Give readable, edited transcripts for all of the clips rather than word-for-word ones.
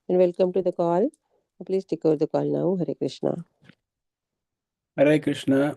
and welcome to the call. Please take over the call now. Hare Krishna. Hare Krishna.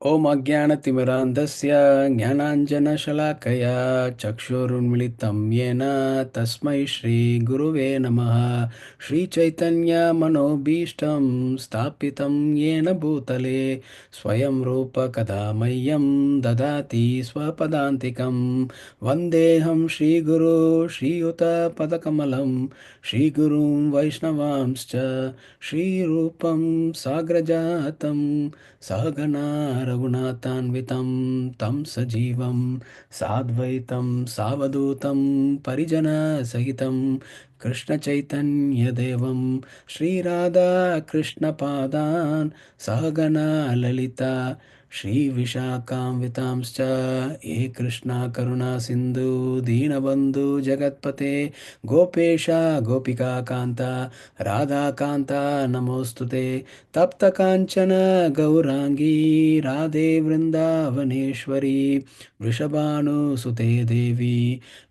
Om Ajnanatimirandasya Jnananjanashalakaya Chakshurunmilitam Yena Tasmai Shri Guruve Namaha Shri Chaitanya Manobhishtam Stapitam Yena Bhutale Swayam Rupa Kadamayam Dadati Swapadantikam Vandeham Shri Guru Shri Yuta Padakamalam Shri Gurum Vaishnavamscha Shri Rupam Sagrajatam Sahagana Raghunathanvitam Tam Sajivam Sadvaitam Savadutam Parijana Sahitam Krishna Chaitanya Devam Shri Radha Krishna Padan Sahagana Lalita Shri Vishakam Vitamscha E Krishna Karuna Sindhu Dinabandhu Jagatpate Gopesha Gopika Kanta Radha Kanta Namostute तप्त कांचन गौरांगी राधे वृंदावनेश्वरी वृषभानुसुते देवी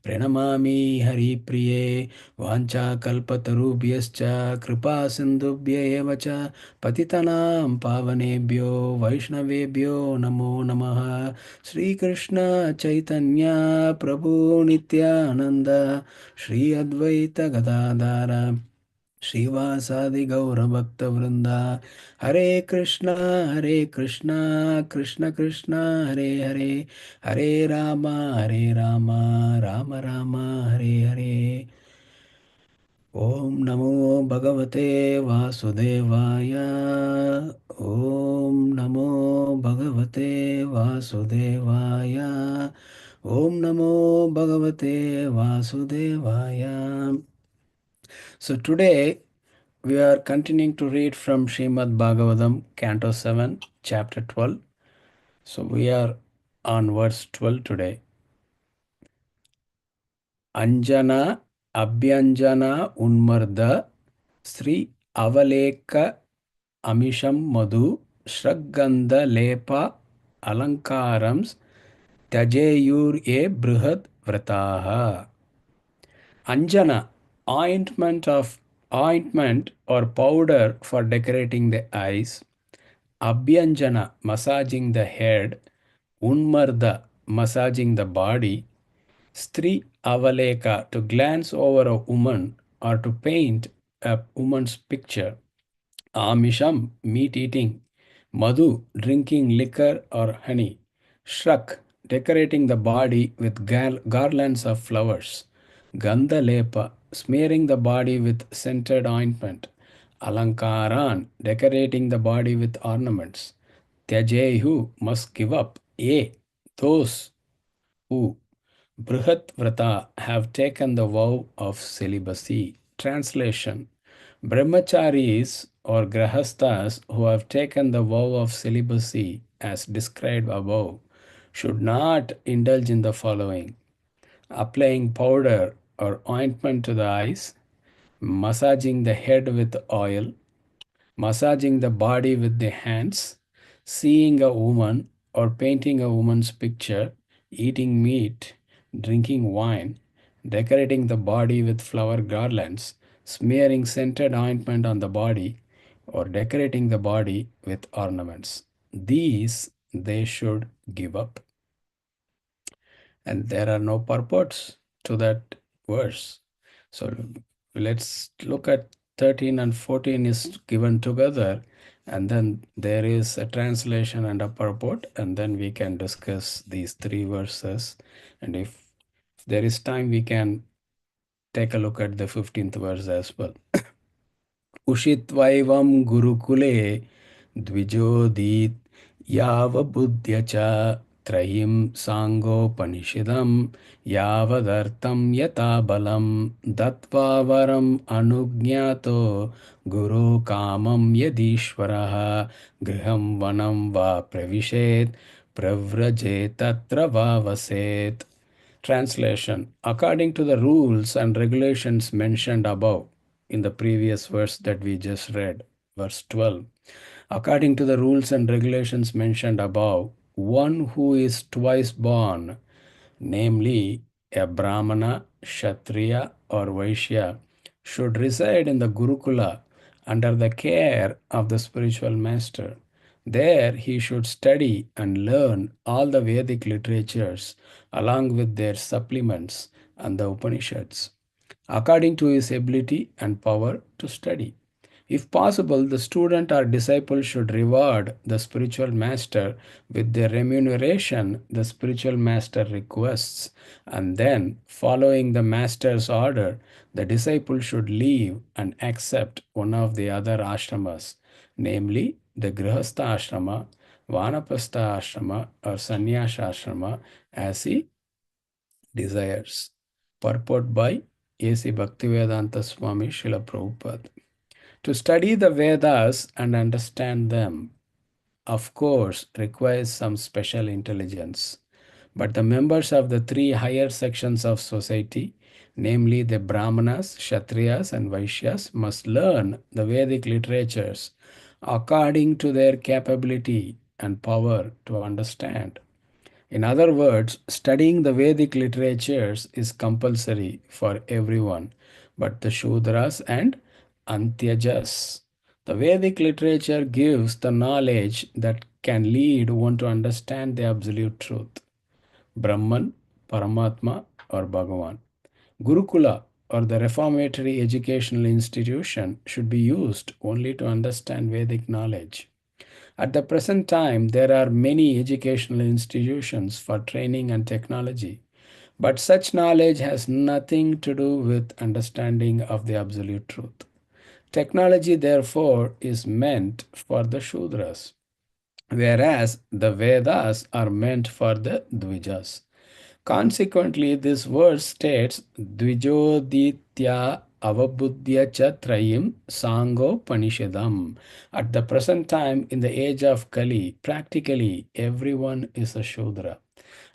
प्रणमामि हरिप्रिये वाञ्छाकल्पतरुभ्यश्च कृपा सिन्धुभ्य एव च पतितनां पावनेभ्यो वैष्णवेभ्यो नमो नमः श्रीकृष्ण चैतन्य प्रभु नित्यानन्द श्री अद्वैत गदाधर श्रीवासादि गौरभक्तवृंदा हरे कृष्णा कृष्ण कृष्ण हरे हरे हरे राम राम राम हरे हरे ओम नमो भगवते वासुदेवाय ओम नमो भगवते वासुदेवाय ओम नमो भगवते वासुदेवाय. So today we are continuing to read from Srimad Bhagavatam, Canto 7, Chapter 12. So we are on verse 12 today. Anjana Abhyanjana Unmarda Sri Avaleka Amisham Madhu Shraggandha Lepa Alankarams Tajeyur E Brihad Vrataha. Anjana, ointment or powder for decorating the eyes. Abhyanjana, massaging the head. Unmarda, massaging the body. Stri avaleka, to glance over a woman or to paint a woman's picture. Amisham, meat eating. Madhu, drinking liquor or honey. Shrak, decorating the body with garlands of flowers. Gandha lepa, smearing the body with scented ointment. Alankaran, decorating the body with ornaments. Tyajehu, must give up. Those who Brihat Vrata have taken the vow of celibacy. Translation: Brahmacharis or Grahasthas who have taken the vow of celibacy as described above should not indulge in the following: applying powder or ointment to the eyes, massaging the head with oil, massaging the body with the hands, seeing a woman or painting a woman's picture, eating meat, drinking wine, decorating the body with flower garlands, smearing scented ointment on the body, or decorating the body with ornaments. These they should give up. And there are no purports to that verse. So let's look at 13 and 14 is given together, and then there is a translation and a purport, and then we can discuss these three verses. And if there is time, we can take a look at the 15th verse as well. उषित्वैवं गुरुकुले द्विजोदीत् यावबुद्ध्य च त्रयीं साङ्गोपनिषदं यावदर्थं यथा बलं दत्त्वा वरम् अनुज्ञातो गुरो कामं यदीश्वरः गृहं वनं वा प्रविशेत् प्रव्रजेत् तत्र वा वसेत्. Translation: according to the rules and regulations mentioned above in the previous verse that we just read, verse 12, according to the rules and regulations mentioned above, one who is twice born, namely a Brahmana, Kshatriya, or Vaishya should reside in the Gurukula under the care of the spiritual master. There he should study and learn all the Vedic literatures along with their supplements and the Upanishads, according to his ability and power to study. If possible, the student or disciple should reward the spiritual master with the remuneration the spiritual master requests, and then, following the master's order, the disciple should leave and accept one of the other ashramas, namely the Grihastha ashrama, Vanapastha ashrama, or Sannyasa ashrama, as he desires. Purport by A.C. Bhaktivedanta Swami Srila Prabhupada. To study the Vedas and understand them, of course, requires some special intelligence. But the members of the three higher sections of society, namely the Brahmanas, Kshatriyas, and Vaishyas, must learn the Vedic literatures according to their capability and power to understand. In other words, studying the Vedic literatures is compulsory for everyone, but the Shudras and Antyajas. The Vedic literature gives the knowledge that can lead one to understand the absolute truth, Brahman, Paramatma, or Bhagavan. Gurukula, or the reformatory educational institution, should be used only to understand Vedic knowledge. At the present time, there are many educational institutions for training and technology, but such knowledge has nothing to do with understanding of the absolute truth. Technology, therefore, is meant for the Shudras, whereas the Vedas are meant for the Dvijas. Consequently, this verse states Dvijoditya avabuddhya cha trayim sango panishadam. At the present time, in the age of Kali, practically everyone is a Shudra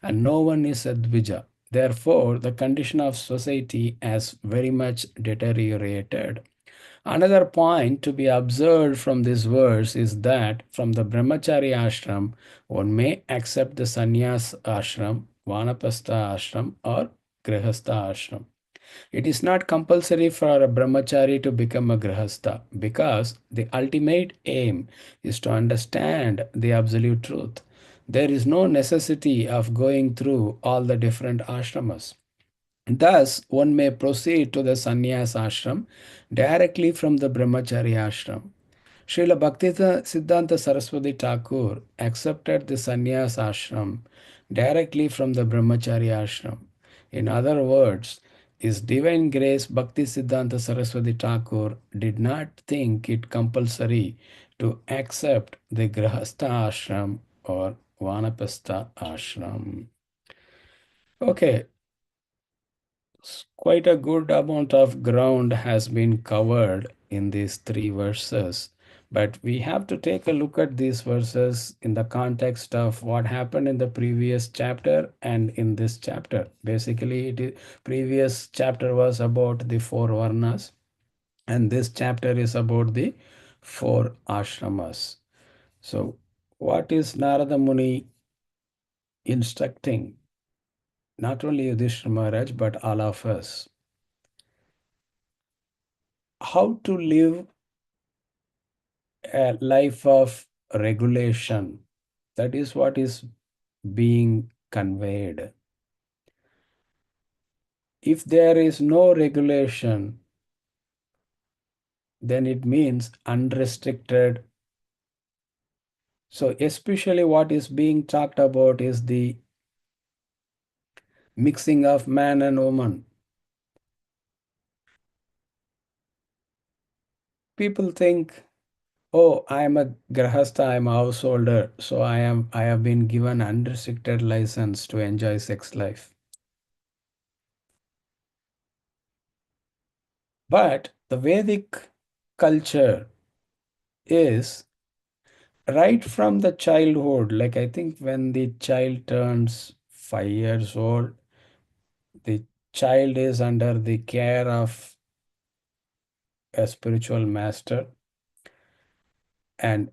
and no one is a Dvija. Therefore, the condition of society has very much deteriorated. Another point to be observed from this verse is that from the Brahmachari ashram, one may accept the Sannyas ashram, Vanapastha ashram, or Grihastha ashram. It is not compulsory for a brahmachari to become a grihastha because the ultimate aim is to understand the absolute truth. There is no necessity of going through all the different ashramas. Thus, one may proceed to the sannyas ashram directly from the brahmachari ashram. Srila Siddhanta Saraswati Thakur accepted the sannyas ashram directly from the brahmachari ashram. In other words, His Divine Grace Bhakti Siddhanta Saraswati Thakur did not think it compulsory to accept the grahastha ashram or vanapastha ashram. Okay, quite a good amount of ground has been covered in these three verses, but we have to take a look at these verses in the context of what happened in the previous chapter and in this chapter. Basically, previous chapter was about the four varnas, and this chapter is about the four ashramas. So, what is Narada Muni instructing? Not only Yudhishthira Maharaj, but all of us. How to live a life of regulation. That is what is being conveyed. If there is no regulation, then it means unrestricted. So, especially what is being talked about is the mixing of man and woman. People think, oh, I am a grahastha, I am a householder, so I have been given unrestricted license to enjoy sex life. But the Vedic culture is right from the childhood. Like I think when the child turns 5 years old, the child is under the care of a spiritual master, and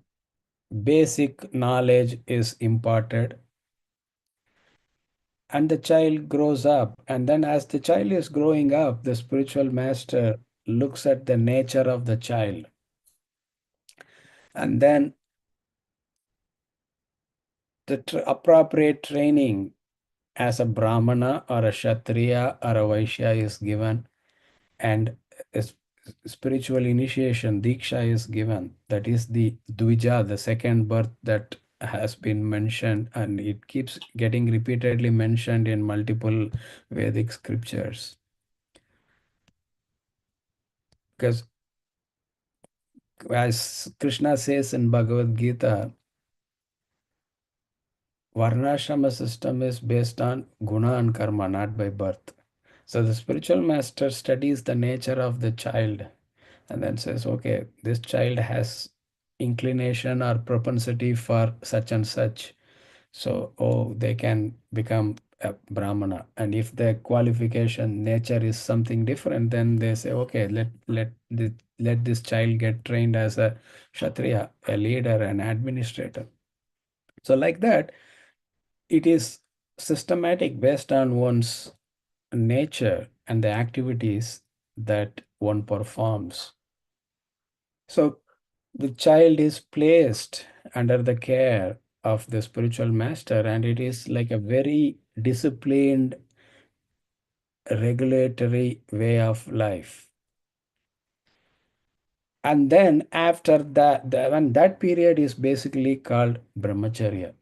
basic knowledge is imparted. and the child grows up. And then, as the child is growing up, the spiritual master looks at the nature of the child. And then the appropriate training as a Brahmana or a Kshatriya or a Vaishya is given, and a spiritual initiation, Diksha, is given. That is the Dvija, the second birth that has been mentioned, and it keeps getting repeatedly mentioned in multiple Vedic scriptures. Because as Krishna says in Bhagavad Gita, Varnashrama system is based on guna and karma, not by birth. So the spiritual master studies the nature of the child and then says, okay, this child has inclination or propensity for such and such. So, oh, they can become a Brahmana. And if the qualification nature is something different, then they say, okay, let this child get trained as a Kshatriya, a leader, an administrator. So, like that, it is systematic based on one's nature and the activities that one performs. So the child is placed under the care of the spiritual master, and it is like a very disciplined, regulatory way of life. And then after that, when that period is basically called brahmacharya.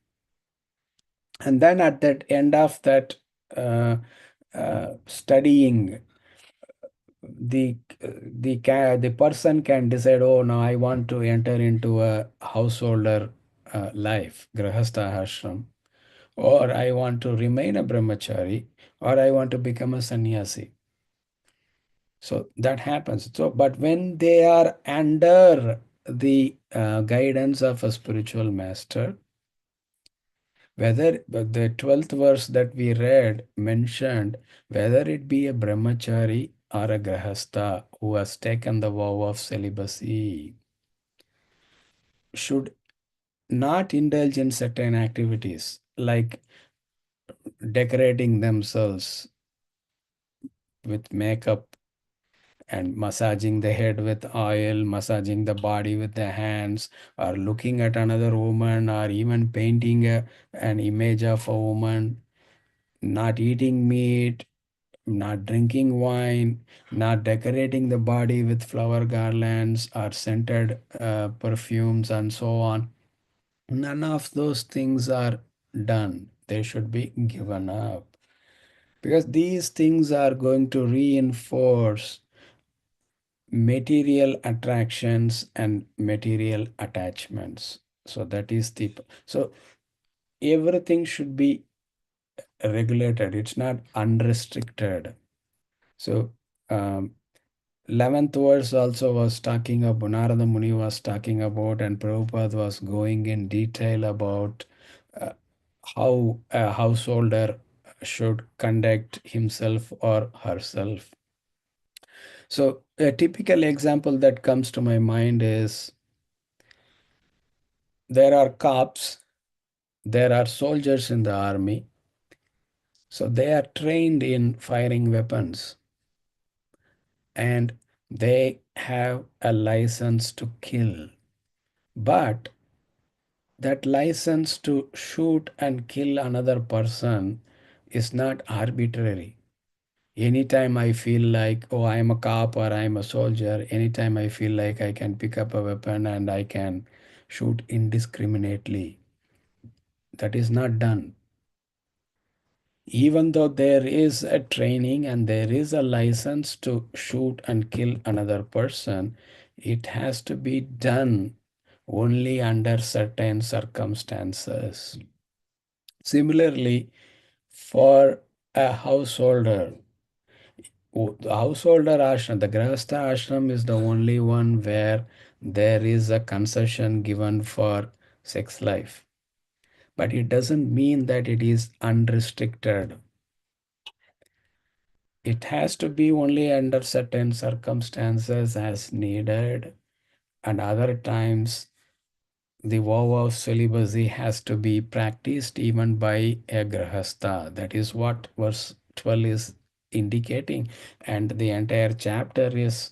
And then at that end of that studying, the person can decide, oh, now I want to enter into a householder life, grahastha ashram, or I want to remain a brahmachari, or I want to become a sannyasi. So that happens. So, but when they are under the guidance of a spiritual master, whether the 12th verse that we read mentioned, whether it be a brahmachari or a grahastha who has taken the vow of celibacy, should not indulge in certain activities like decorating themselves with makeup and massaging the head with oil, massaging the body with the hands, or looking at another woman, or even painting an image of a woman, not eating meat, not drinking wine, not decorating the body with flower garlands or scented perfumes, and so on. None of those things are done. They should be given up because these things are going to reinforce material attractions and material attachments. So that is the so everything should be regulated. It's not unrestricted. So 11th verse also was talking about, Narada Muni was talking about, and Prabhupada was going in detail about uh, how a householder should conduct himself or herself. So a typical example that comes to my mind is there are cops, there are soldiers in the army, so they are trained in firing weapons and they have a license to kill. But that license to shoot and kill another person is not arbitrary. Anytime I feel like, oh, I'm a cop or I'm a soldier, anytime I feel like I can pick up a weapon and I can shoot indiscriminately, that is not done. Even though there is a training and there is a license to shoot and kill another person, it has to be done only under certain circumstances. Similarly, for a householder, the householder ashram, the Grahastha ashram is the only one where there is a concession given for sex life. But it doesn't mean that it is unrestricted. It has to be only under certain circumstances as needed, and other times the vow of celibacy has to be practiced even by a grahastha. That is what verse 12 is indicating, and the entire chapter is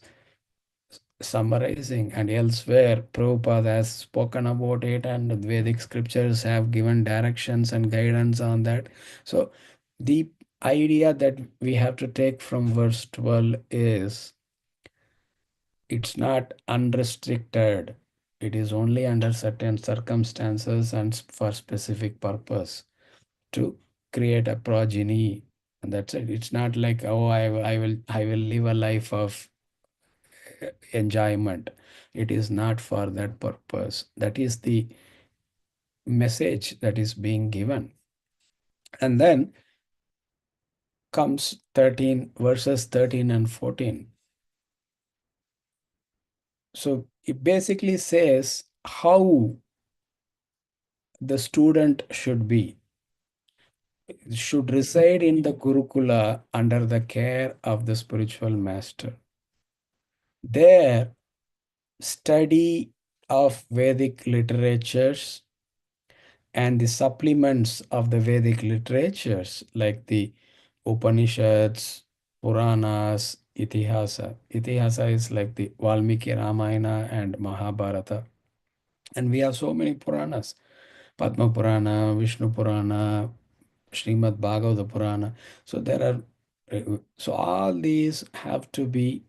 summarizing. And elsewhere, Prabhupada has spoken about it, and the Vedic scriptures have given directions and guidance on that. So, the idea that we have to take from verse 12 is it's not unrestricted. It is only under certain circumstances and for specific purpose to create a progeny. And that's it. It's not like, oh, I will live a life of enjoyment. It is not for that purpose. That is the message that is being given. And then comes 13 verses 13 and 14. So it basically says how the student should reside in the Gurukula under the care of the spiritual master. There, study of Vedic literatures and the supplements of the Vedic literatures like the Upanishads, Puranas, Itihasa. Itihasa is like the Valmiki Ramayana and Mahabharata. And we have so many Puranas. Padma Purana, Vishnu Purana, Srimad Bhagavata Purana. So there are, so all these have to be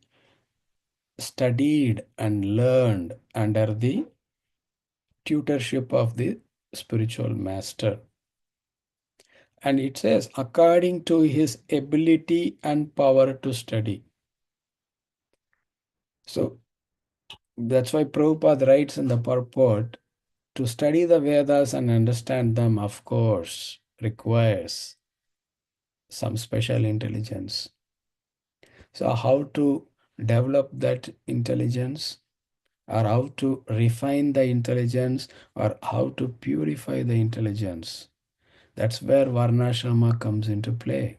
studied and learned under the tutorship of the spiritual master. And it says, according to his ability and power to study. So that's why Prabhupada writes in the purport, to study the Vedas and understand them, of course, requires some special intelligence. So, how to develop that intelligence, or how to refine the intelligence, or how to purify the intelligence? That's where Varnashrama comes into play.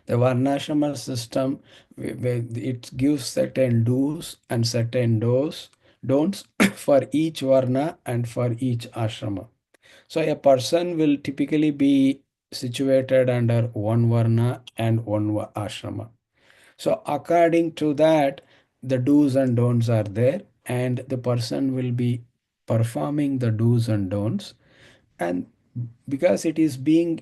The Varnashrama system, it gives certain do's and certain don'ts for each Varna and for each ashrama. So a person will typically be situated under one Varna and one ashrama. So according to that, the do's and don'ts are there, and the person will be performing the do's and don'ts. And because it is being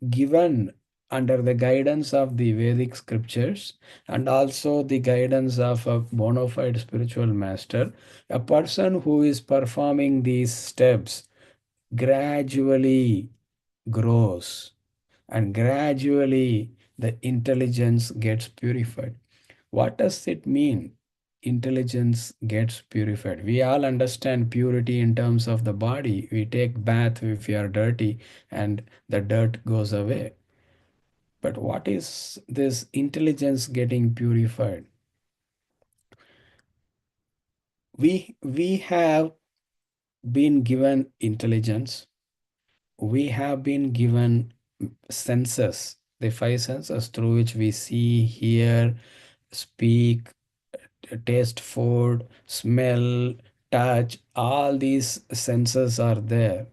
given under the guidance of the Vedic scriptures and also the guidance of a bona fide spiritual master, a person who is performing these steps gradually grows, and gradually the intelligence gets purified. What does it mean? Intelligence gets purified. We all understand purity in terms of the body. We take bath if we are dirty and the dirt goes away. But what is this intelligence getting purified? We have been given intelligence. We have been given senses, the five senses through which we see, hear, speak, taste food, smell, touch, all these senses are there.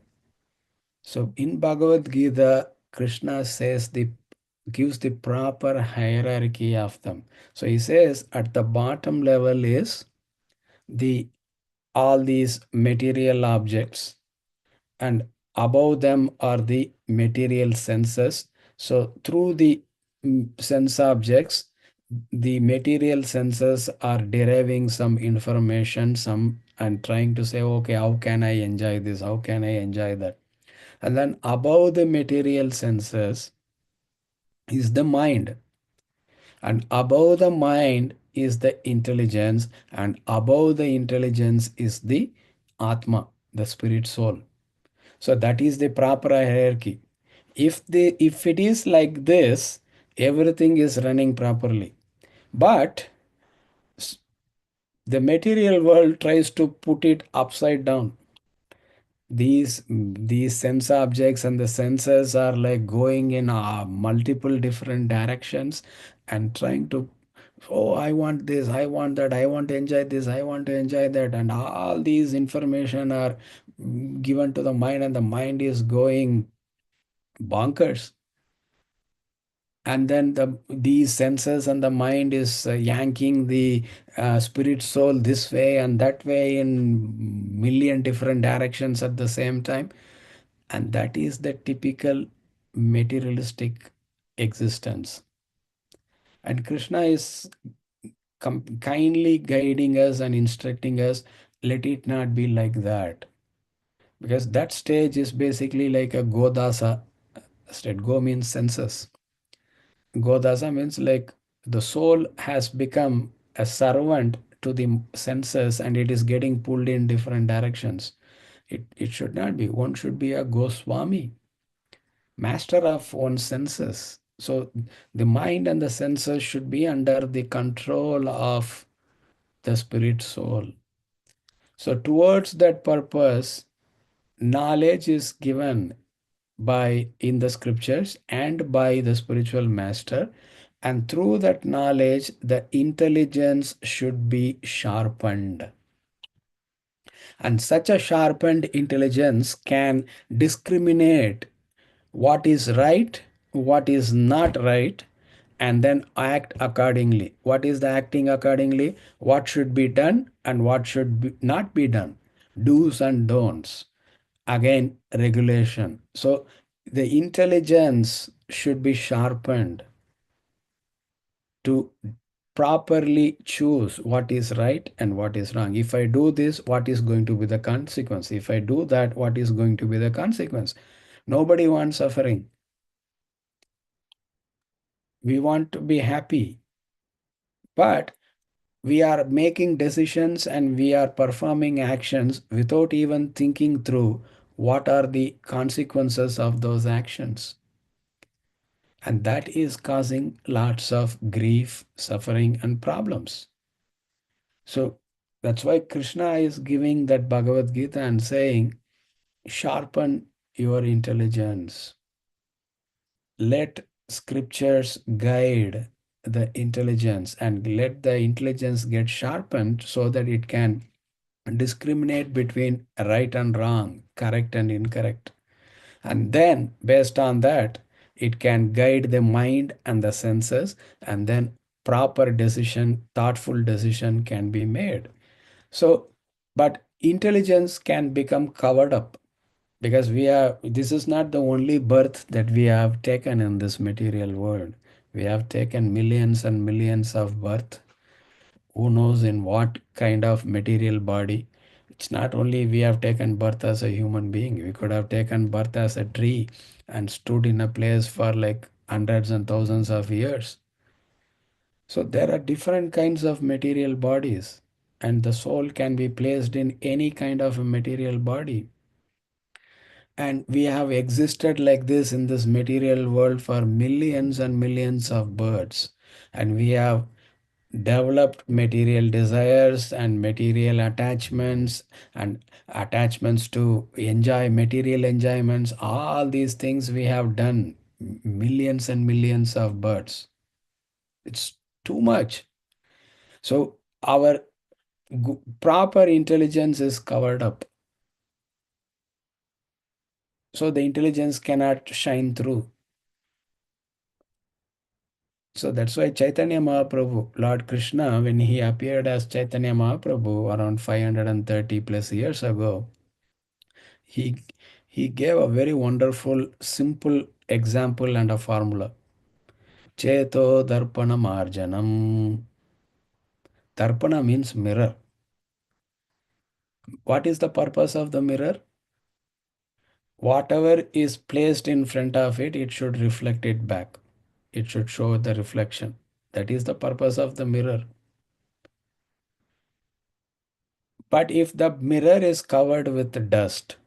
So in Bhagavad Gita, Krishna says gives the proper hierarchy of them. So he says at the bottom level is the all these material objects, and above them are the material senses. So through the sense objects, the material senses are deriving some information, some, and trying to say, okay, how can I enjoy this? How can I enjoy that? And then above the material senses is the mind. And above the mind is the intelligence. And above the intelligence is the Atma, the spirit soul. So that is the proper hierarchy. If it is like this, everything is running properly. But the material world tries to put it upside down. These sense objects and the senses are like going in multiple different directions and trying to Oh, I want this, I want that, I want to enjoy this, I want to enjoy that, and all these information are given to the mind, and the mind is going bonkers. And then these senses and the mind is yanking the spirit soul this way and that way in million different directions at the same time. And that is the typical materialistic existence. And Krishna is kindly guiding us and instructing us, let it not be like that. Because that stage is basically like a Godasa state. Go means senses. Godasa means like the soul has become a servant to the senses and it is getting pulled in different directions. It should not be. One should be a Goswami, master of one's senses. So the mind and the senses should be under the control of the spirit soul. So towards that purpose, knowledge is given by in the scriptures and by the spiritual master, and through that knowledge the intelligence should be sharpened, and such a sharpened intelligence can discriminate what is right, what is not right, and then act accordingly. What is the acting accordingly? What should be done and what should not be done? Do's and don'ts. Again, regulation. So the intelligence should be sharpened to properly choose what is right and what is wrong. If I do this, what is going to be the consequence? If I do that, what is going to be the consequence? Nobody wants suffering. We want to be happy, but we are making decisions and we are performing actions without even thinking through what are the consequences of those actions. And that is causing lots of grief, suffering, and problems. So that's why Krishna is giving that Bhagavad Gita and saying, sharpen your intelligence. Let scriptures guide the intelligence and let the intelligence get sharpened so that it can discriminate between right and wrong, correct and incorrect. And then, based on that, it can guide the mind and the senses, and then proper decision, thoughtful decision can be made. So, but intelligence can become covered up because this is not the only birth that we have taken in this material world. We have taken millions and millions of birth. Who knows in what kind of material body? It's not only we have taken birth as a human being, we could have taken birth as a tree and stood in a place for like hundreds and thousands of years. So there are different kinds of material bodies, and the soul can be placed in any kind of a material body. And we have existed like this in this material world for millions and millions of births. And we have developed material desires and material attachments and attachments to enjoy material enjoyments. All these things we have done millions and millions of births. It's too much. So our proper intelligence is covered up. So the intelligence cannot shine through. So that's why Chaitanya Mahaprabhu, Lord Krishna, when he appeared as Chaitanya Mahaprabhu around 530 plus years ago, he he gave a very wonderful, simple example and a formula. Cheto Darpana Marjanam. Darpana means mirror. What is the purpose of the mirror? Whatever is placed in front of it, it should reflect it back. It should show the reflection. That is the purpose of the mirror. But if the mirror is covered with dust,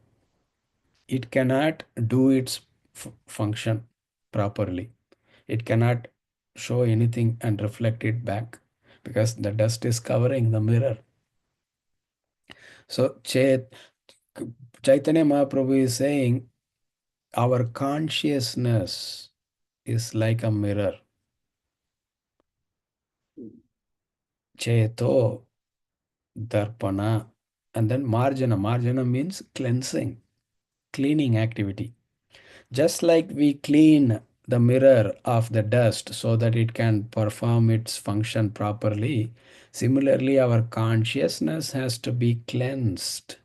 it cannot do its function properly. It cannot show anything and reflect it back because the dust is covering the mirror. So Chaitanya Mahaprabhu is saying our consciousness is like a mirror. Cheto, Darpana, and then Marjana. Marjana means cleansing, cleaning activity. Just like we clean the mirror of the dust so that it can perform its function properly, similarly, our consciousness has to be cleansed.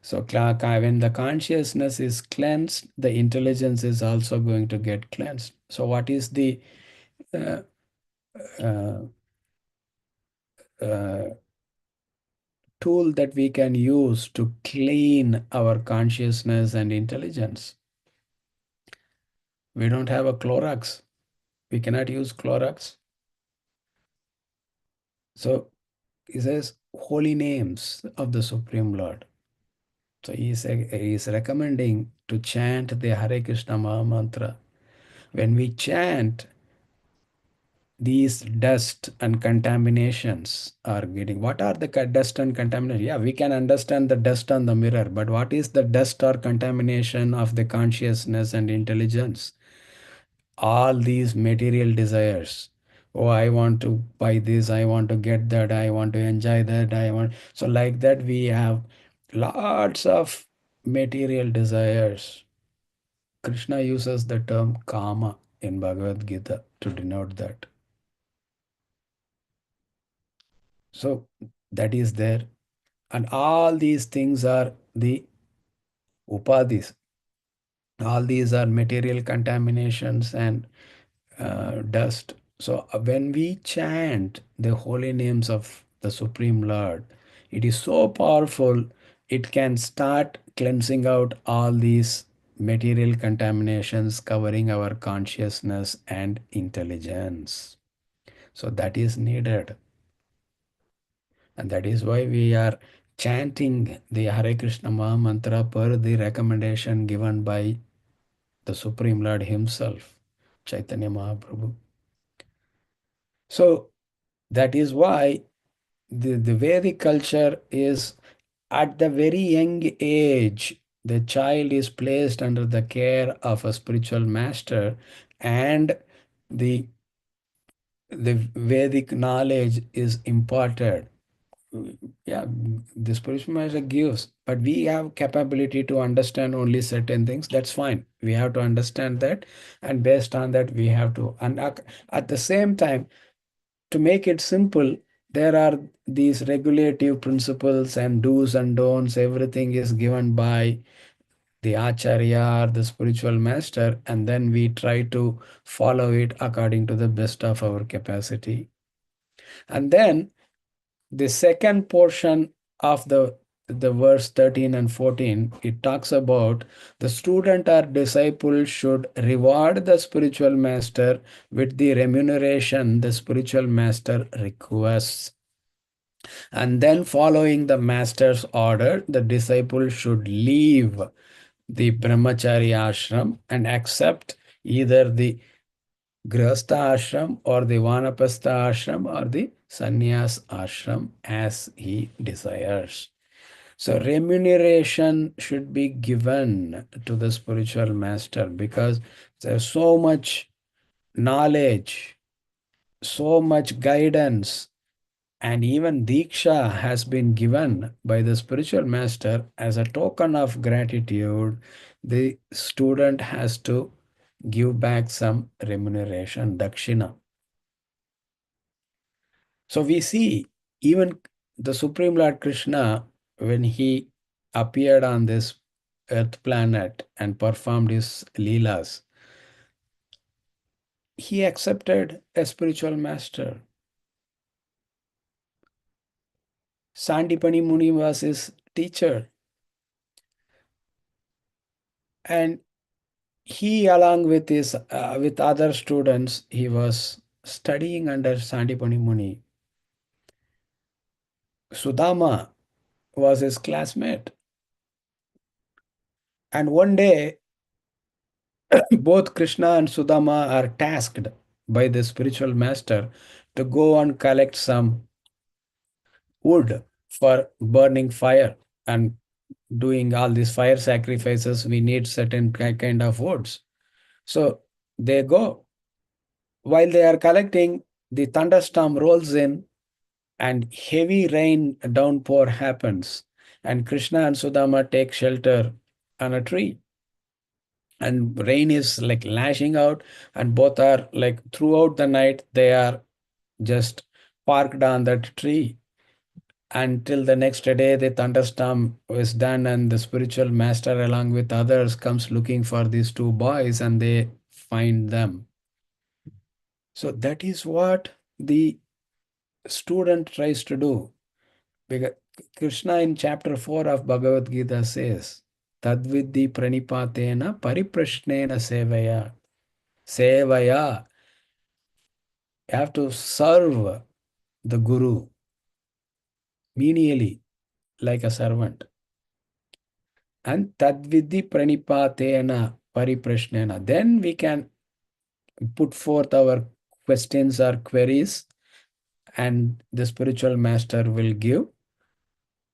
So, when the consciousness is cleansed, the intelligence is also going to get cleansed. So, what is the uh, uh, uh, tool that we can use to clean our consciousness and intelligence? We don't have a Clorox. We cannot use Clorox. So, he says holy names of the Supreme Lord. So he is recommending to chant the Hare Krishna Maha Mantra. When we chant, these dust and contaminations are getting. What are the dust and contamination? Yeah, we can understand the dust on the mirror, but what is the dust or contamination of the consciousness and intelligence? All these material desires. Oh, I want to buy this, I want to get that, I want to enjoy that, I want. So, like that, we have lots of material desires. Krishna uses the term kama in Bhagavad Gita to denote that. So, that is there. And all these things are the upadhis. All these are material contaminations and dust. So when we chant the holy names of the Supreme Lord, it is so powerful, it can start cleansing out all these material contaminations covering our consciousness and intelligence. So that is needed. And that is why we are chanting the Hare Krishna Maha Mantra per the recommendation given by the Supreme Lord Himself, Chaitanya Mahaprabhu. So that is why the Vedic culture is at the very young age, the child is placed under the care of a spiritual master, and the the Vedic knowledge is imparted. Yeah, the spiritual master gives, but we have capability to understand only certain things. That's fine. We have to understand that, and based on that, we have to. And at the same time, to make it simple, there are these regulative principles and do's and don'ts. Everything is given by the acharya or the spiritual master, and then we try to follow it according to the best of our capacity. And then the second portion of the verse 13 and 14, it talks about the student or disciple should reward the spiritual master with the remuneration the spiritual master requests. And then, following the master's order, the disciple should leave the brahmachari ashram and accept either the grihastha ashram or the vanapastha ashram or the sannyas ashram as he desires. So remuneration should be given to the spiritual master because there's so much knowledge, so much guidance, and even Diksha has been given by the spiritual master as a token of gratitude. The student has to give back some remuneration, dakshina. So we see even the Supreme Lord Krishna, when he appeared on this earth planet and performed his leelas, he accepted a spiritual master. Sandipani Muni was his teacher. And he, along with his with other students, he was studying under Sandipani Muni. Sudama was his classmate. And one day, both Krishna and Sudama are tasked by the spiritual master to go and collect some wood for burning fire and doing all these fire sacrifices. We need certain kind of woods. So they go. While they are collecting, the thunderstorm rolls in and heavy rain downpour happens, and Krishna and Sudama take shelter on a tree, and rain is like lashing out, and both are like throughout the night they are just parked on that tree until the next day the thunderstorm is done, and the spiritual master along with others comes looking for these two boys, and they find them. So that is what the student tries to do. Because Krishna in chapter 4 of Bhagavad Gita says, Tadvidhi pranipatena pariprashnena sevaya. Sevaya. You have to serve the Guru menially, like a servant. And tadvidhi pranipatena pariprashnena. Then we can put forth our questions or queries, and the spiritual master will give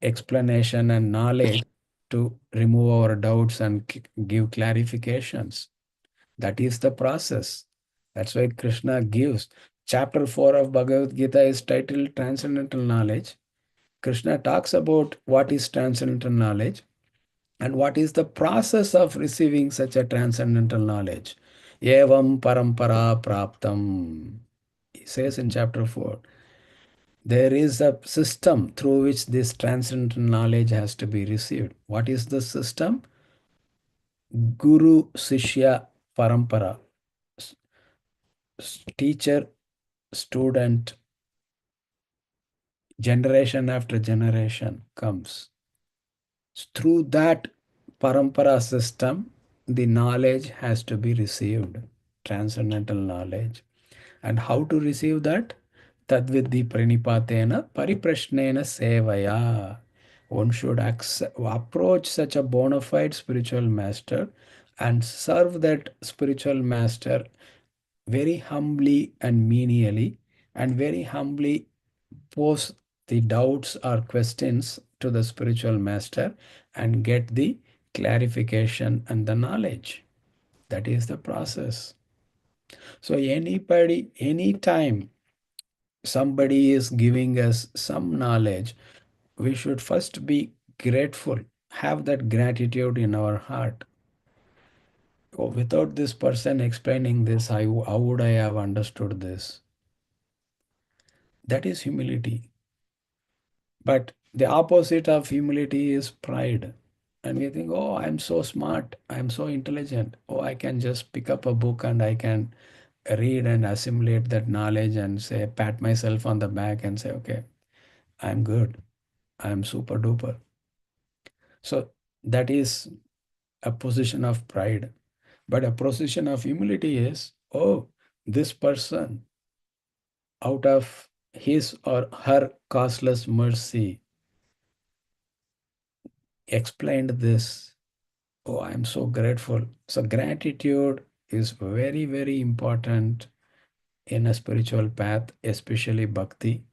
explanation and knowledge to remove our doubts and give clarifications. That is the process. That's why Krishna gives. Chapter 4 of Bhagavad Gita is titled Transcendental Knowledge. Krishna talks about what is transcendental knowledge and what is the process of receiving such a transcendental knowledge. Evam parampara praptam. He says in chapter 4. There is a system through which this transcendental knowledge has to be received. What is the system? Guru Sishya Parampara. Teacher, student, generation after generation comes. Through that parampara system, the knowledge has to be received, transcendental knowledge. And how to receive that? Tadvidhi pranipatena pariprashnena sevaya. One should approach such a bona fide spiritual master and serve that spiritual master very humbly and menially, and very humbly pose the doubts or questions to the spiritual master and get the clarification and the knowledge. That is the process. So anybody, anytime somebody is giving us some knowledge, we should first be grateful, have that gratitude in our heart. Oh, without this person explaining this, how would I have understood this? That is humility. But the opposite of humility is pride. And we think, oh, I'm so smart, I'm so intelligent. Oh, I can just pick up a book and I can read and assimilate that knowledge and say, pat myself on the back and say, okay, I'm good. I'm super duper. So that is a position of pride. But a position of humility is, oh, this person, out of his or her causeless mercy, explained this. Oh, I'm so grateful. So, gratitude is very, very important in a spiritual path, especially bhakti.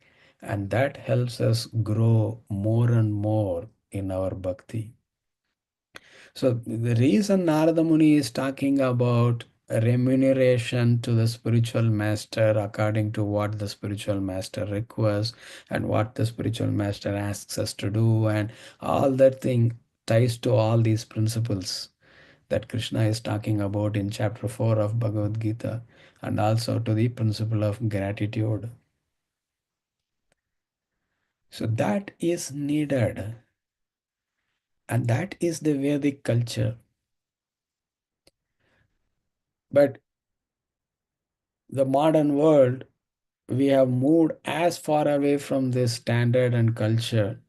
And that helps us grow more and more in our bhakti. So the reason Narada Muni is talking about remuneration to the spiritual master according to what the spiritual master requires and what the spiritual master asks us to do, and all that thing ties to all these principles that Krishna is talking about in chapter 4 of Bhagavad Gita, and also to the principle of gratitude. So that is needed, and that is the Vedic culture. But the modern world, we have moved as far away from this standard and culture.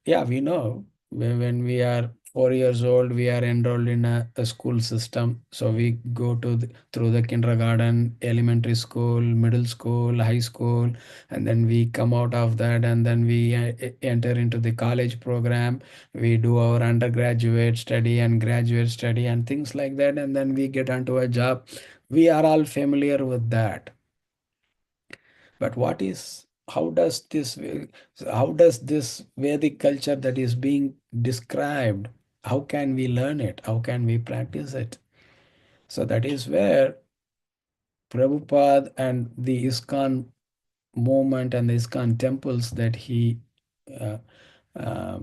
Yeah, we know when we are 4 years old, we are enrolled in a school system. So we go through the kindergarten, elementary school, middle school, high school, and then we come out of that, and then we enter into the college program. We do our undergraduate study and graduate study and things like that, and then we get onto a job. We are all familiar with that. But how does this Vedic culture that is being described, how can we learn it? How can we practice it? So that is where Prabhupada and the ISKCON movement and the ISKCON temples that he uh, uh,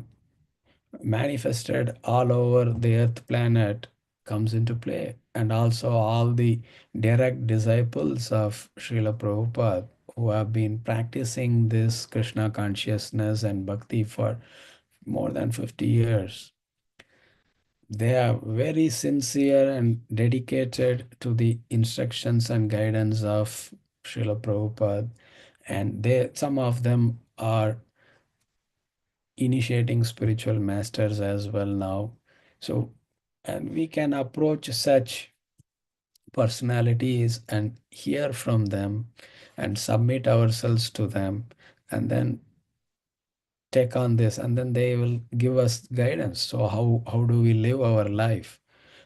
manifested all over the earth planet comes into play. And also all the direct disciples of Srila Prabhupada who have been practicing this Krishna consciousness and bhakti for more than 50 years. They are very sincere and dedicated to the instructions and guidance of Srila Prabhupada. And some of them are initiating spiritual masters as well now. So, and we can approach such personalities and hear from them and submit ourselves to them and then take on this, and then they will give us guidance. So how do we live our life?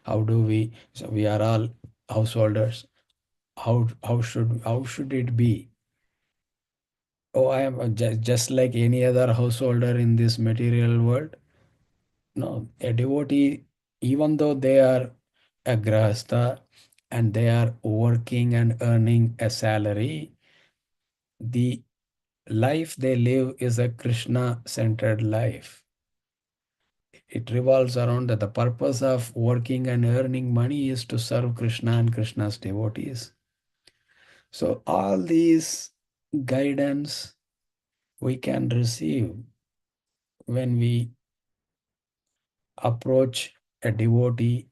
How do we, so we are all householders. How should it be? Oh, I am just like any other householder in this material world. No, a devotee, even though they are a grahastha and they are working and earning a salary, the life they live is a Krishna centered life. It revolves around that the purpose of working and earning money is to serve Krishna and Krishna's devotees. So, all these guidance we can receive when we approach a devotee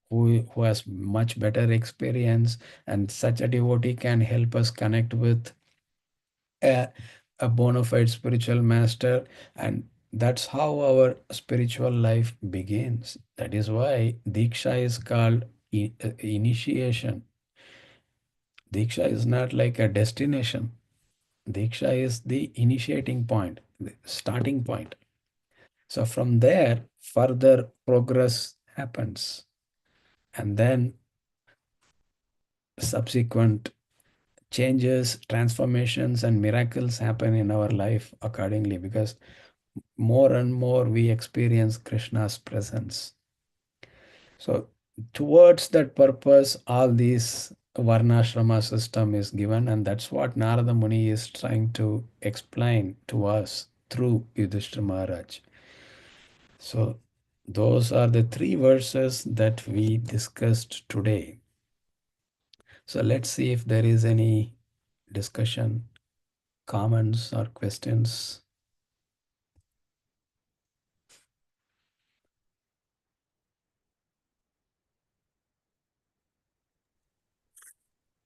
who has much better experience, and such a devotee can help us connect with a, a bona fide spiritual master, and that's how our spiritual life begins. That is why Diksha is called initiation. Diksha is not like a destination. Diksha is the initiating point, the starting point. So from there, further progress happens. And then subsequent changes, transformations, and miracles happen in our life accordingly, because more and more we experience Krishna's presence. So, towards that purpose, all these Varnashrama system is given, and that's what Narada Muni is trying to explain to us through Yudhishthira Maharaj. So, those are the three verses that we discussed today. So, let's see if there is any discussion, comments, or questions.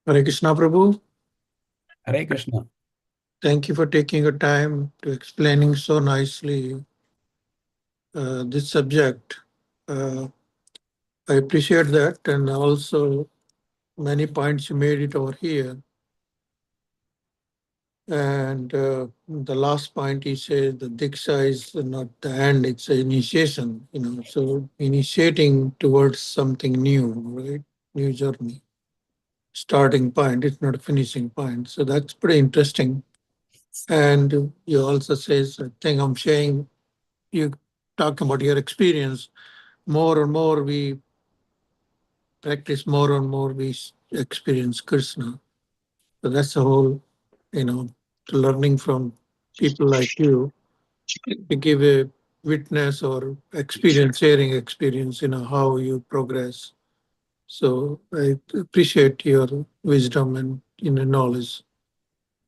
Hare Krishna Prabhu, Hare Krishna. thank you for taking your time to explaining so nicely this subject. Uh, I appreciate that, and also many points you made it over here. And the last point he said the Diksha is not the end, it's an initiation, so initiating towards something new, right? New journey. Starting point, it's not a finishing point. So that's pretty interesting. And you also says, I think I'm saying, you talk about your experience. More and more we practice, more and more we experience Krishna. So that's the whole, learning from people like you to give a witness or experience, sharing experience, how you progress. So I appreciate your wisdom and knowledge,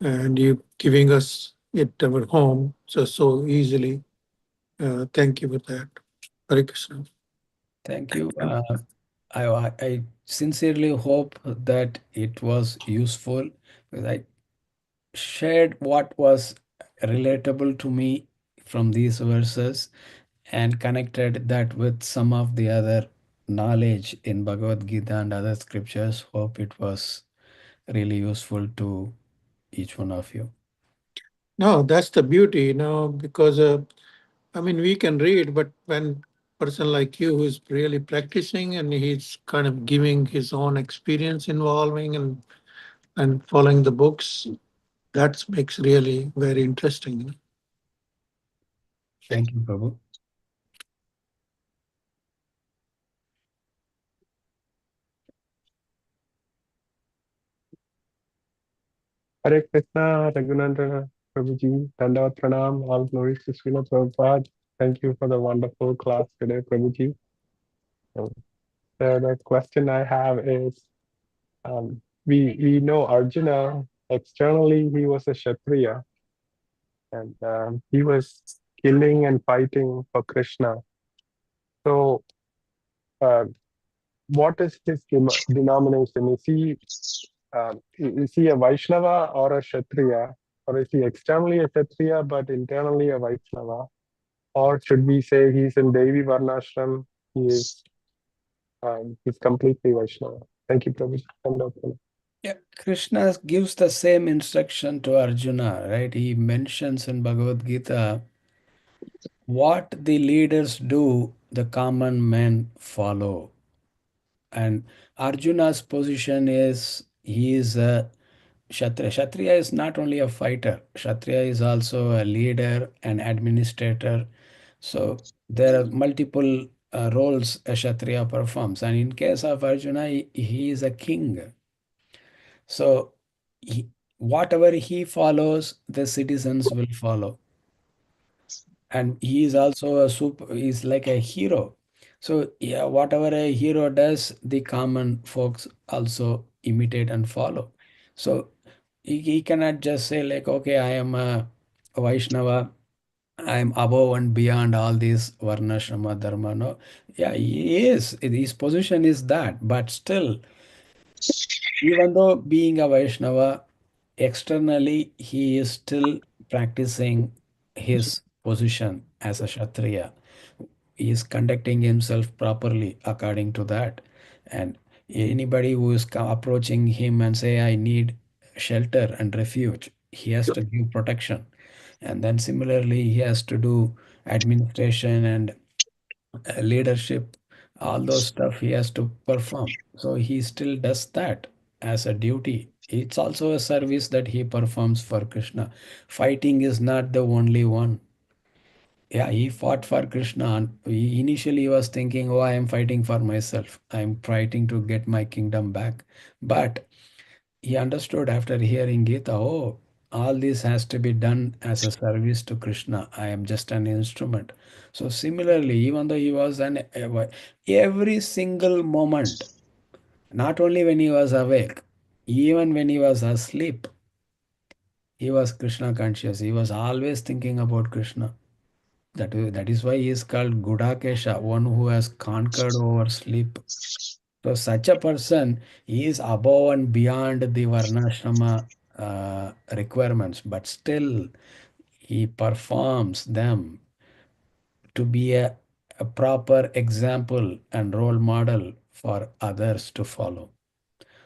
and you giving us it our home so easily. Thank you for that. Hare Krishna. Thank you. I sincerely hope that it was useful, because I shared what was relatable to me from these verses and connected that with some of the other knowledge in Bhagavad Gita and other scriptures. Hope it was really useful to each one of you. No, that's the beauty, because we can read, but when person like you who's really practicing and he's kind of giving his own experience involving and following the books, that makes really very interesting. Thank you, Prabhu. Hare Krishna, Raghunandana, Prabhuji, Dandavat Pranam, all glories to Srila Prabhupada. Thank you for the wonderful class today, Prabhuji. So the question I have is, we know Arjuna, externally he was a Kshatriya, and he was killing and fighting for Krishna. So uh, what is his denomination? Is he a Vaishnava or a Kshatriya? Or is he externally a Kshatriya but internally a Vaishnava? Or should we say he's in Devi Varnashram, he's completely Vaishnava? Thank you, Prabhuji. Yeah, Krishna gives the same instruction to Arjuna, right? He mentions in Bhagavad Gita, what the leaders do, the common men follow. And Arjuna's position is he is a Kshatriya. Kshatriya is not only a fighter, Kshatriya is also a leader, an administrator. So there are multiple roles a Kshatriya performs. And in case of Arjuna, he is a king. So whatever he follows, the citizens will follow. And he is also he's like a hero. So yeah, whatever a hero does, the common folks also imitate and follow. So he cannot just say like, okay, I am a Vaishnava, I am above and beyond all these Varna, Shrama, Dharma. No, yeah, he is. His position is that, but still, even though being a Vaishnava, externally he is still practicing his position as a Kshatriya. He is conducting himself properly according to that. And anybody who is approaching him and say, I need shelter and refuge, he has to give protection. And then similarly, he has to do administration and leadership, all those stuff he has to perform. So he still does that as a duty. It's also a service that he performs for Krishna. Fighting is not the only one. Yeah, he fought for Krishna. And initially, he was thinking, oh, I am fighting for myself. I'm fighting to get my kingdom back. But he understood after hearing Gita, oh, all this has to be done as a service to Krishna. I am just an instrument. So similarly, even though he was every single moment, not only when he was awake, even when he was asleep, he was Krishna conscious. He was always thinking about Krishna. That is why he is called Gudakesha, one who has conquered over sleep. So such a person is above and beyond the Varnashrama requirements, but still he performs them to be a proper example and role model for others to follow.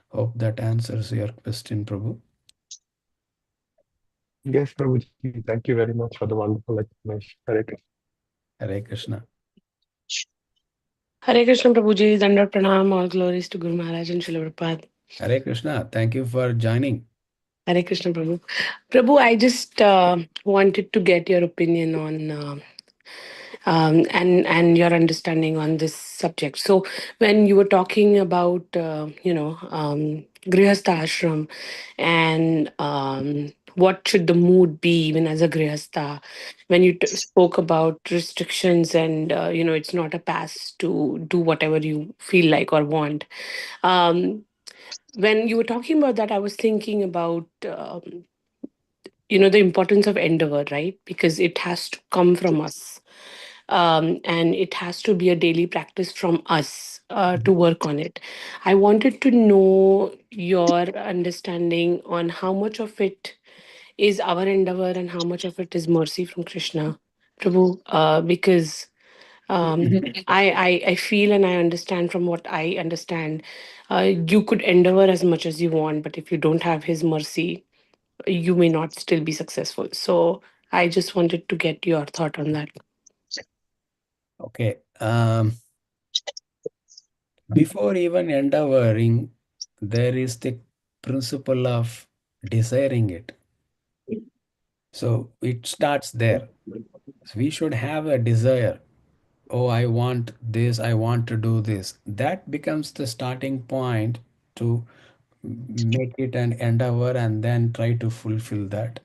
Hope that answers your question, Prabhu. Yes, Prabhuji, thank you very much for the wonderful explanation. Hare Krishna. Hare Krishna. Hare Krishna Prabhuji, Dandar Pranam, all glories to Guru Maharaj and Srila Prabhupada. Hare Krishna. Thank you for joining. Hare Krishna Prabhu. Prabhu, I just wanted to get your opinion on and your understanding on this subject. So when you were talking about grihastha ashram and what should the mood be even as a grihastha, when you spoke about restrictions and it's not a pass to do whatever you feel like or want. Um, when you were talking about that, I was thinking about the importance of endeavor, right? Because it has to come from us, and it has to be a daily practice from us to work on it. I wanted to know your understanding on how much of it is our endeavor and how much of it is mercy from Krishna, Prabhu, because I feel and I understand from what I understand, you could endeavor as much as you want, but if you don't have His mercy, you may not still be successful. So I just wanted to get your thought on that. Okay. Before even endeavoring, there is the principle of desiring it. So it starts there. So we should have a desire. Oh, I want this, I want to do this. That becomes the starting point to make it an endeavor and then try to fulfill that.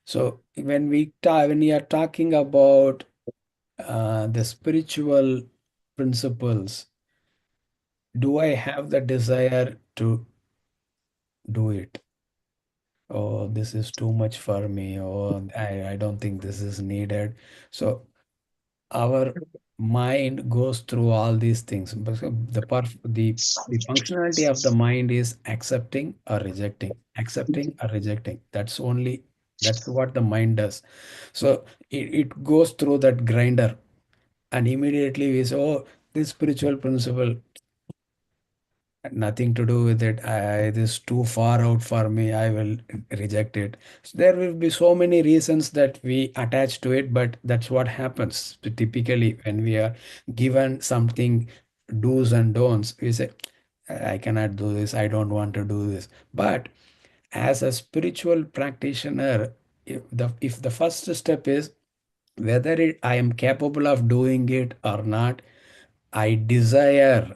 So when we are talking about the spiritual principles, do I have the desire to do it? Oh, this is too much for me. Oh, I don't think this is needed. So our mind goes through all these things. But so the functionality of the mind is accepting or rejecting, accepting or rejecting. That's what the mind does. So it goes through that grinder, and immediately we say, oh, this spiritual principle, nothing to do with it. It is too far out for me. I will reject it. So there will be so many reasons that we attach to it, but that's what happens. So typically, when we are given something, do's and don'ts, we say, I cannot do this. I don't want to do this. But as a spiritual practitioner, if the first step is whether I am capable of doing it or not, I desire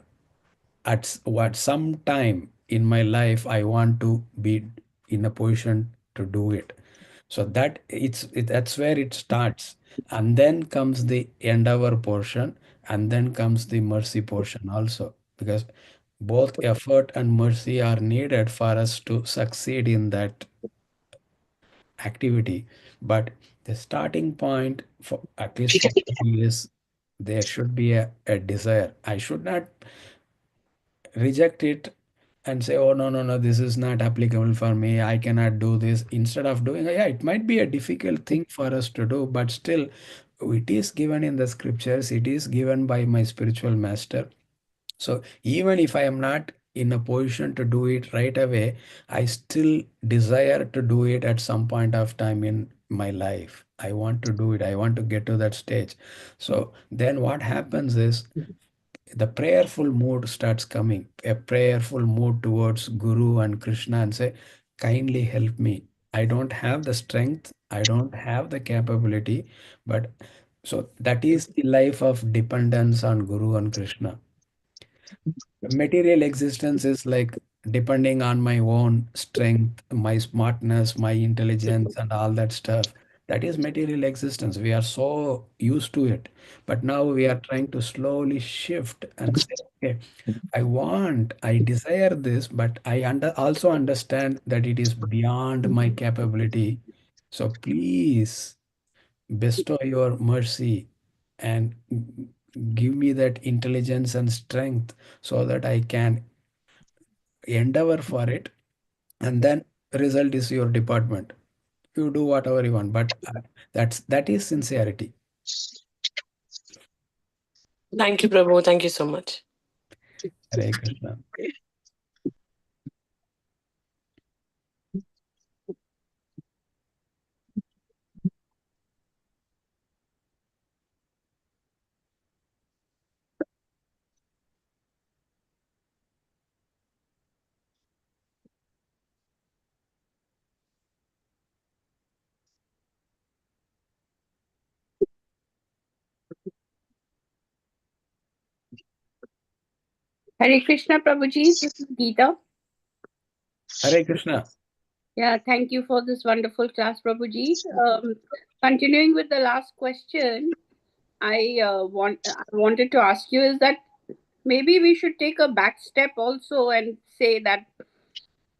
what some time in my life I want to be in a position to do it. So that's where it starts, and then comes the endeavor portion, and then comes the mercy portion also, because both effort and mercy are needed for us to succeed in that activity. But the starting point, for at least for me, is there should be a desire. I should not reject it and say, oh, no, no, no, this is not applicable for me. I cannot do this. Instead of doing, yeah, it might be a difficult thing for us to do, but still, it is given in the scriptures, it is given by my spiritual master. So even if I am not in a position to do it right away, I still desire to do it at some point of time in my life. I want to do it. I want to get to that stage. So then what happens is the prayerful mood starts coming, a prayerful mood towards Guru and Krishna, and say, kindly help me. I don't have the strength, I don't have the capability, but so that is the life of dependence on Guru and Krishna. Material existence is like depending on my own strength, my smartness, my intelligence, and all that stuff. That is material existence. We are so used to it. But now we are trying to slowly shift and say, okay, I desire this, but also understand that it is beyond my capability. So please bestow your mercy and give me that intelligence and strength so that I can endeavor for it, and then result is your department. You do whatever you want, but that is sincerity. Thank you, Prabhu. Thank you so much. Hare Krishna. Hare Krishna, Prabhuji. This is Geeta. Hare Krishna. Yeah, thank you for this wonderful class, Prabhuji. Continuing with the last question, I wanted to ask you is that maybe we should take a back step also and say that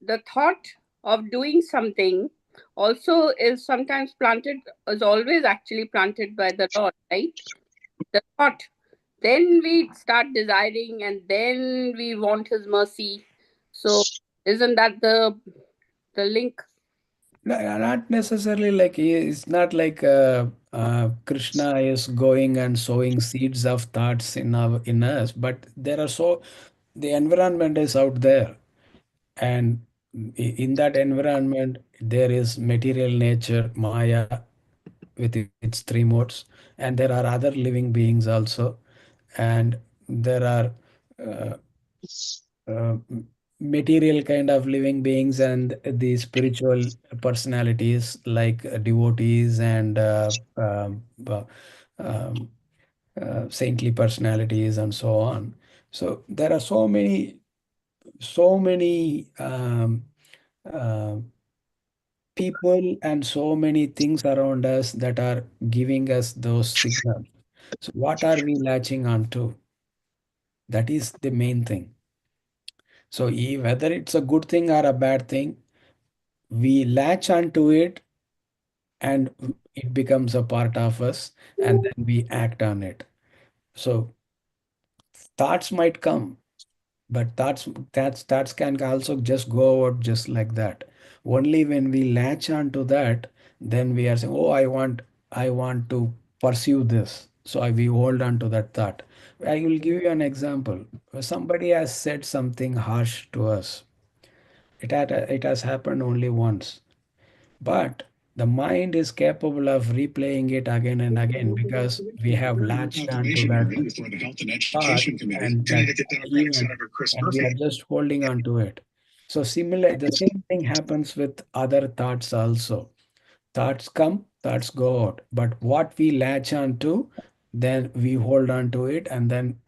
the thought of doing something also is sometimes planted, is always actually planted by the Lord, right? The thought. Then we start desiring and then we want his mercy. So isn't that the link? No, not necessarily like it's not like Krishna is going and sowing seeds of thoughts in us, but there are the environment is out there, and in that environment there is material nature, Maya, with its three modes, and there are other living beings also, and there are uh, material kind of living beings and the spiritual personalities like devotees and um, saintly personalities and so on. So there are so many so many people and so many things around us that are giving us those signals. So what are we latching on to? That is the main thing. So whether it's a good thing or a bad thing, we latch onto it and it becomes a part of us and then we act on it. So thoughts might come, but thoughts can also just go out just like that. Only when we latch onto that, then we are saying, "Oh, I want to pursue this." So we hold on to that thought. I will give you an example. Somebody has said something harsh to us. It has happened only once, but the mind is capable of replaying it again and again because we have latched onto that thought and that event and we are just holding on to it. So similar, the same thing happens with other thoughts also. Thoughts come, thoughts go out. But what we latch on to, then we hold on to it and then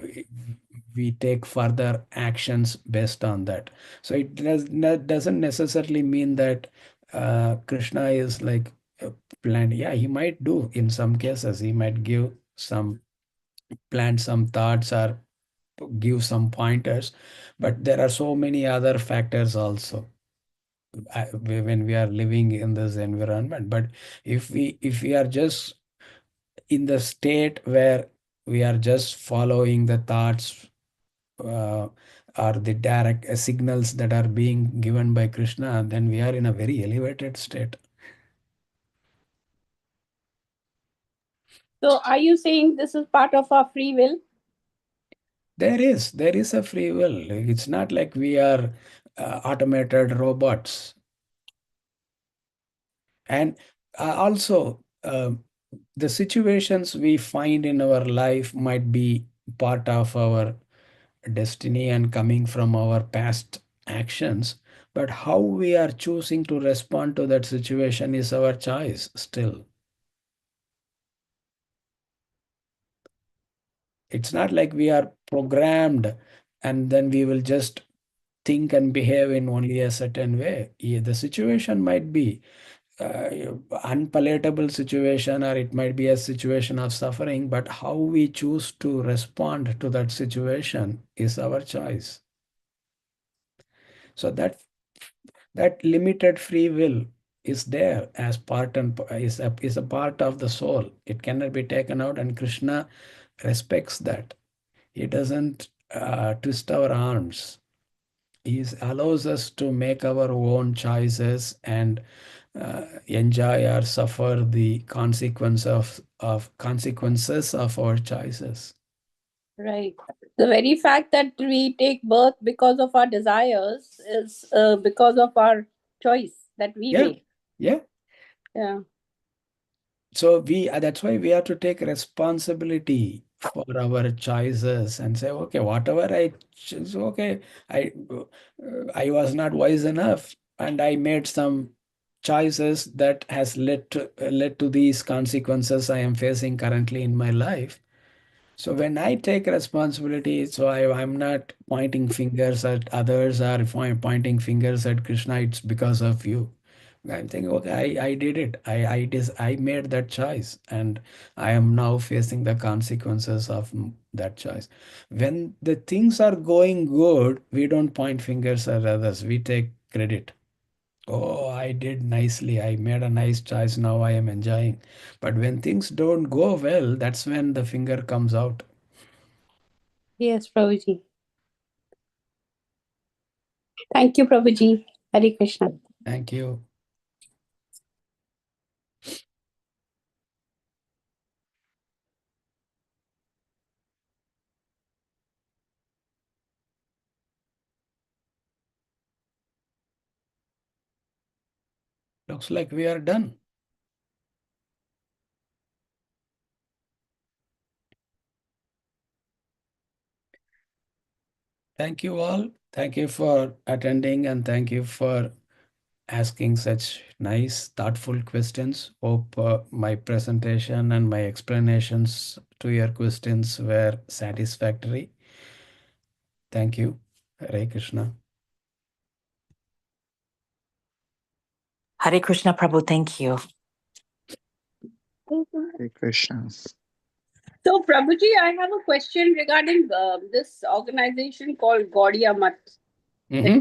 we take further actions based on that. So doesn't necessarily mean that Krishna is like planned. Yeah, he might do in some cases. He might give some plant some thoughts or give some pointers, but there are so many other factors also when we are living in this environment. But if we are just in the state where we are just following the thoughts uh, or the direct signals that are being given by Krishna, then we are in a very elevated state. So, are you saying this is part of our free will? There is a free will. It's not like we are automated robots. And also, the situations we find in our life might be part of our destiny and coming from our past actions. But how we are choosing to respond to that situation is our choice still. It's not like we are programmed and then we will just think and behave in only a certain way. Yeah, the situation might be unpalatable situation or it might be a situation of suffering, but how we choose to respond to that situation is our choice. So that limited free will is there as part and is a part of the soul. It cannot be taken out, and Krishna respects that. He doesn't twist our arms. He allows us to make our own choices and enjoy or suffer the consequences of our choices. Right. The very fact that we take birth because of our desires is because of our choice that we Yeah, make. yeah. Yeah. So that's why we have to take responsibility for our choices and say, okay, whatever I choose, okay, I was not wise enough, and I made some choices that has led to these consequences I am facing currently in my life. So when I take responsibility, so I'm not pointing fingers at others or pointing fingers at Krishna, it's because of you. I'm thinking, okay, I did it. I made that choice, and I am now facing the consequences of that choice. When the things are going good, we don't point fingers at others. We take credit. Oh, I did nicely. I made a nice choice. Now I am enjoying. But when things don't go well, that's when the finger comes out. Yes, Prabhuji. Thank you, Prabhuji. Hare Krishna. Thank you. Looks like we are done. Thank you all. Thank you for attending and thank you for asking such nice, thoughtful questions. Hope my presentation and my explanations to your questions were satisfactory. Thank you. Hare Krishna. Hare Krishna, Prabhu. Thank you. Hare Krishna. So, Prabhuji, I have a question regarding this organization called Gaudiya Math. Mm-hmm.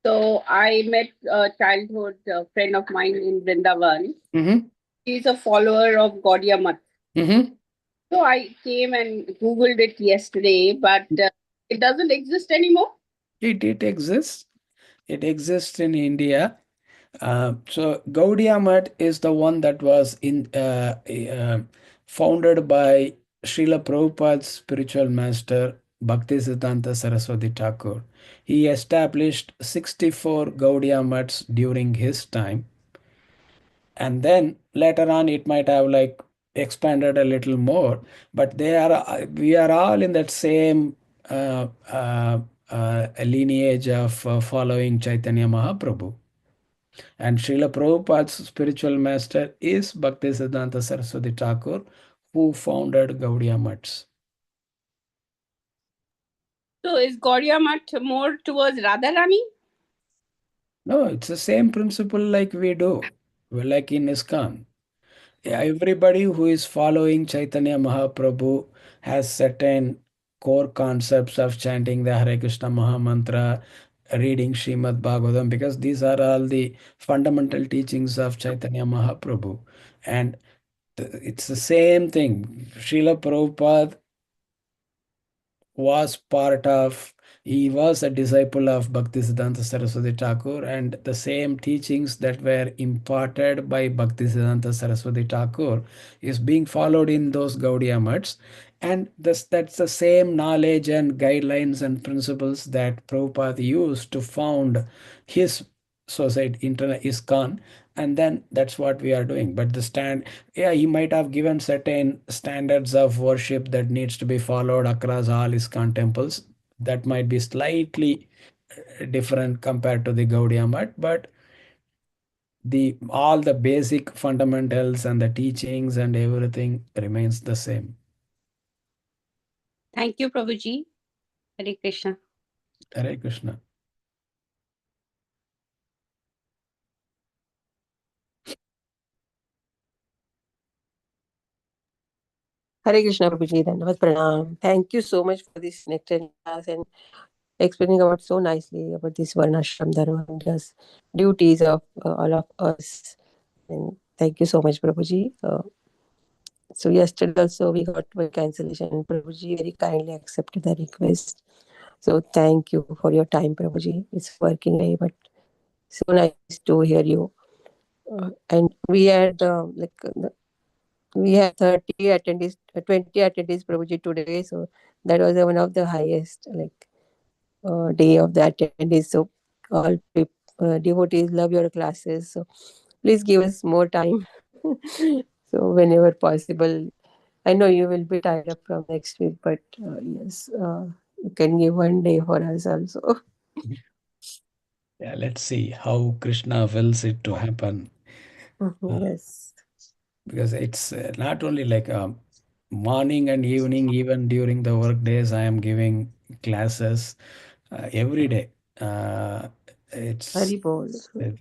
So, I met a childhood friend of mine in Vrindavan. Mm-hmm. He's a follower of Gaudiya Math. Mm-hmm. So, I came and Googled it yesterday, but it doesn't exist anymore. It exists. It exists in India. So Gaudiya Math is the one that was founded by Srila Prabhupada's spiritual master Bhaktisiddhanta Saraswati Thakur. He established 64 Gaudiya Maths during his time, and then later on it might have like expanded a little more, but we are all in that same lineage of following Chaitanya Mahaprabhu. And Srila Prabhupada's spiritual master is Bhaktisiddhanta Saraswati Thakur, who founded Gaudiya Maths. So, is Gaudiya Math more towards Radharani? No, it's the same principle like we do, like in ISKCON. Everybody who is following Chaitanya Mahaprabhu has certain core concepts of chanting the Hare Krishna Maha Mantra, reading Srimad Bhagavatam, because these are all the fundamental teachings of Chaitanya Mahaprabhu. And it's the same thing. Srila Prabhupada he was a disciple of Bhaktisiddhanta Saraswati Thakur, and the same teachings that were imparted by Bhaktisiddhanta Saraswati Thakur is being followed in those Gaudiya Maths. And that's the same knowledge and guidelines and principles that Prabhupada used to found his society, ISKCON, and then that's what we are doing. But he might have given certain standards of worship that needs to be followed across all ISKCON temples. That might be slightly different compared to the Gaudiya Math, but all the basic fundamentals and the teachings and everything remains the same. Thank you, Prabhuji. Hare Krishna. Hare Krishna. Hare Krishna, Prabhuji. Dhanavad Pranam. Thank you so much for this nectar class and explaining about so nicely about this Varnashram Dharma and just duties of all of us. And thank you so much, Prabhuji. So yesterday also we got one cancellation. Prabhuji very kindly accepted the request. So thank you for your time, Prabhuji. It's working day, but so nice to hear you. And we had we had 30 attendees, 20 attendees, Prabhuji, today. So that was one of the highest day of the attendees. So all devotees love your classes. So please give us more time. So whenever possible. I know you will be tied up from next week, but yes, you can give one day for us also. Yeah, let's see how Krishna wills it to happen. Yes. Because it's not only like morning and evening, even during the work days, I am giving classes every day. It's Haribol.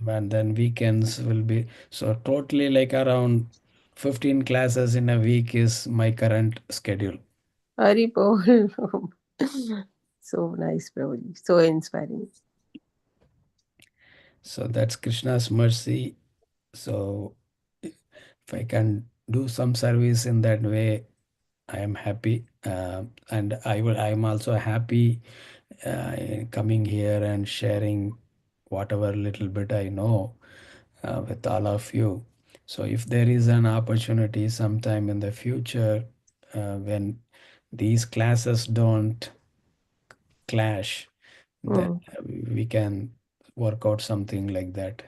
and then weekends will be so totally like around 15 classes in a week is my current schedule. Haribol. So nice, Prabhuji. So inspiring. So that's Krishna's mercy. So if I can do some service in that way, I am happy, and I am also happy coming here and sharing whatever little bit I know with all of you. So if there is an opportunity sometime in the future when these classes don't clash, then we can work out something like that.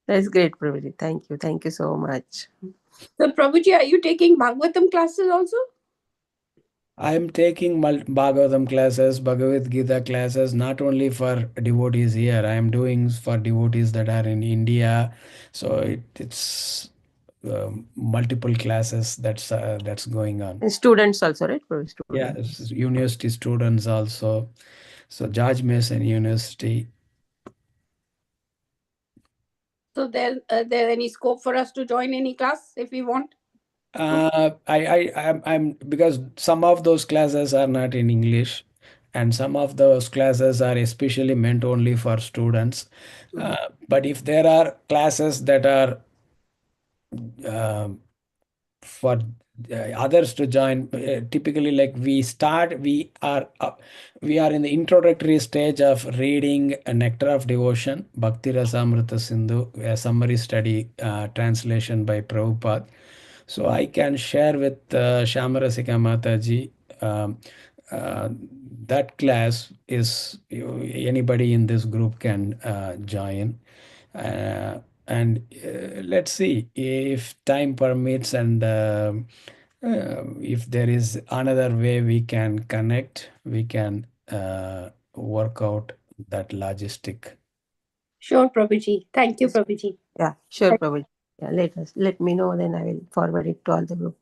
That's great, Prabhuji. Thank you. Thank you so much. So, Prabhuji, are you taking Bhagavatam classes also? I am taking Bhagavatam classes, Bhagavad Gita classes, not only for devotees here. I am doing for devotees that are in India. So it's multiple classes that's going on. And students also, right? Yeah, Students. university students also. So George Mason University. So there any scope for us to join any class if we want? I'm because some of those classes are not in English, and some of those classes are especially meant only for students. But if there are classes that are for others to join, typically like we are in the introductory stage of reading a Nectar of Devotion, Bhakti Rasamrita Sindhu, a summary study translation by Prabhupada. So I can share with Shamarasika Mataji. That class is anybody in this group can join. And let's see if time permits, and if there is another way we can connect, we can work out that logistic. Sure, Prabhuji. Thank you, Prabhuji. Yeah, sure, Prabhuji. Yeah, let me know, then I will forward it to all the group.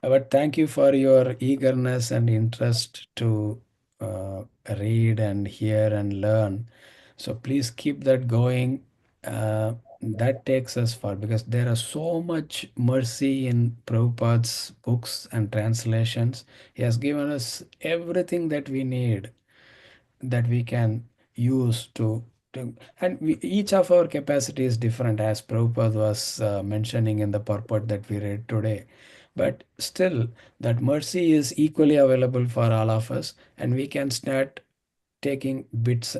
But thank you for your eagerness and interest to read and hear and learn. So please keep that going. That takes us far, because there are so much mercy in Prabhupada's books and translations. He has given us everything that we need, that we can use and each of our capacity is different, as Prabhupada was mentioning in the purport that we read today. But still, that mercy is equally available for all of us, and we can start taking bits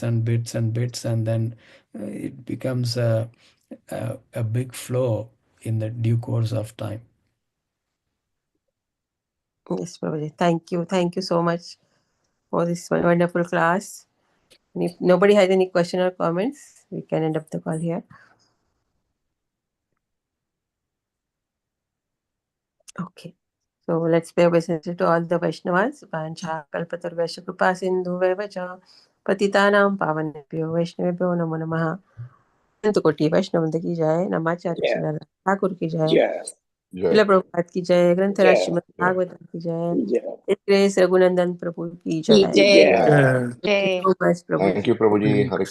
and bits, and then it becomes a big flow in the due course of time. Yes, Prabhuji. Thank you so much for this wonderful class. And if nobody has any question or comments, we can end up the call here. Okay. So let's pay obeisance to all the Vaishnavas. Vancha kalpatarvesha kripa sindhu vevacha patitanam pavanebhyo Vaishnavebhyo namo namaha. अनंत कोटि वैष्णव की जय। नमाचार्य श्रीनाथ ठाकुर की जय। शिला प्रभुपाद की जय। ग्रंथराज श्रीमद् भागवतम की जय। Grace Raghunandan प्रभु की जय। Yeah. Thank you so much, Prabhu. Thank you, Prabhuji. Hare